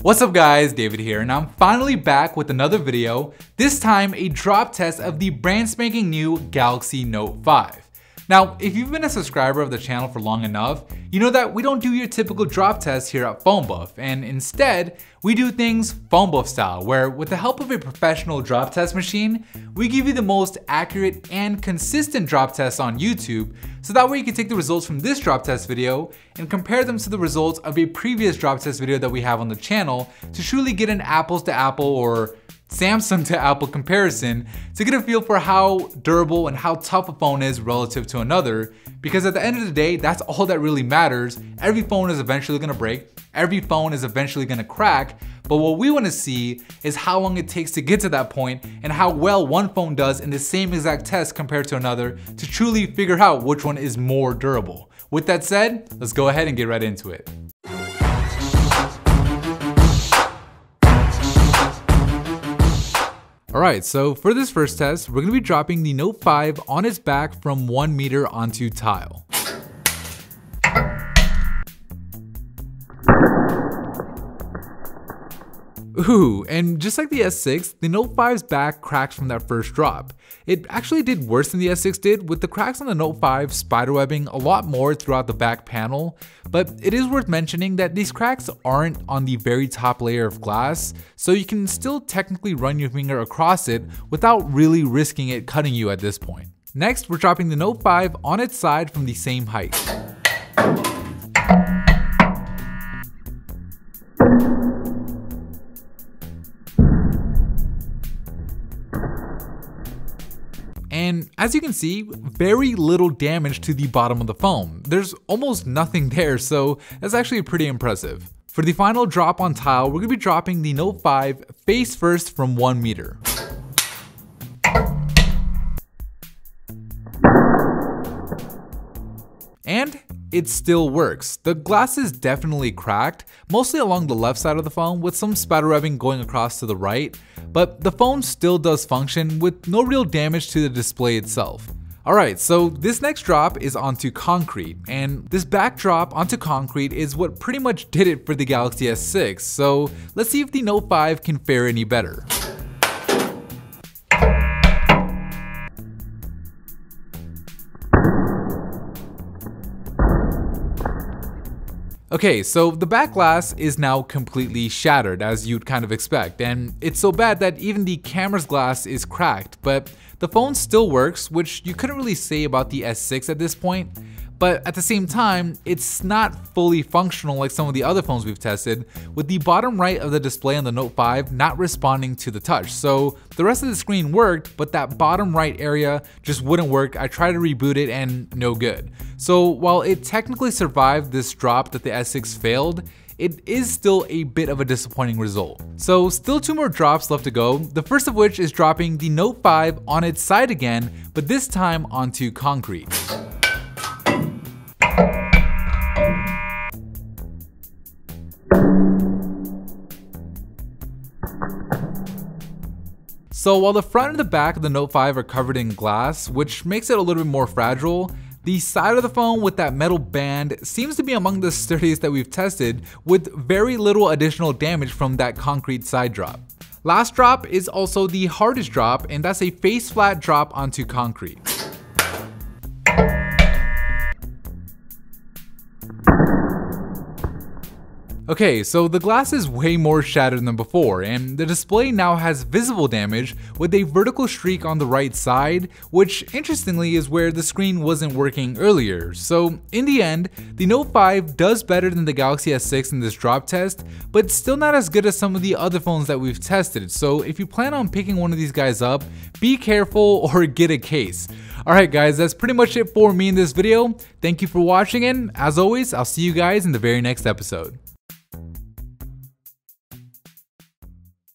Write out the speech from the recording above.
What's up guys, David here, and I'm finally back with another video, this time a drop test of the brand spanking new Galaxy Note 5. Now, if you've been a subscriber of the channel for long enough, you know that we don't do your typical drop test here at PhoneBuff, and instead, we do things PhoneBuff style, where with the help of a professional drop test machine, we give you the most accurate and consistent drop tests on YouTube, so that way you can take the results from this drop test video and compare them to the results of a previous drop test video that we have on the channel to truly get an apples to apple or Samsung to Apple comparison to get a feel for how durable and how tough a phone is relative to another, because at the end of the day, that's all that really matters. Every phone is eventually gonna break, every phone is eventually gonna crack, but what we wanna see is how long it takes to get to that point and how well one phone does in the same exact test compared to another to truly figure out which one is more durable. With that said, let's go ahead and get right into it. Alright, so for this first test, we're going to be dropping the Note 5 on its back from 1 meter onto tile. Ooh, and just like the S6, the Note 5's back cracked from that first drop. It actually did worse than the S6 did, with the cracks on the Note 5 spiderwebbing a lot more throughout the back panel, but it is worth mentioning that these cracks aren't on the very top layer of glass, so you can still technically run your finger across it without really risking it cutting you at this point. Next, we're dropping the Note 5 on its side from the same height. And as you can see, very little damage to the bottom of the phone. There's almost nothing there, so that's actually pretty impressive. For the final drop on tile, we're gonna be dropping the Note 5 face first from 1 meter. And it still works. The glass is definitely cracked, mostly along the left side of the phone with some spiderwebbing going across to the right, but the phone still does function with no real damage to the display itself. Alright, so this next drop is onto concrete, and this back drop onto concrete is what pretty much did it for the Galaxy S6, so let's see if the Note 5 can fare any better. Okay, so the back glass is now completely shattered, as you'd kind of expect, and it's so bad that even the camera's glass is cracked, but the phone still works, which you couldn't really say about the S6 at this point. But at the same time, it's not fully functional like some of the other phones we've tested, with the bottom right of the display on the Note 5 not responding to the touch. So the rest of the screen worked, but that bottom right area just wouldn't work. I tried to reboot it and no good. So while it technically survived this drop that the S6 failed, it is still a bit of a disappointing result. So still 2 more drops left to go, the first of which is dropping the Note 5 on its side again, but this time onto concrete. So while the front and the back of the Note 5 are covered in glass, which makes it a little bit more fragile, the side of the phone with that metal band seems to be among the sturdiest that we've tested, with very little additional damage from that concrete side drop. Last drop is also the hardest drop, and that's a face flat drop onto concrete. Okay, so the glass is way more shattered than before, and the display now has visible damage with a vertical streak on the right side, which interestingly is where the screen wasn't working earlier. So in the end, the Note 5 does better than the Galaxy S6 in this drop test, but still not as good as some of the other phones that we've tested. So if you plan on picking one of these guys up, be careful or get a case. Alright guys, that's pretty much it for me in this video. Thank you for watching, and as always, I'll see you guys in the very next episode.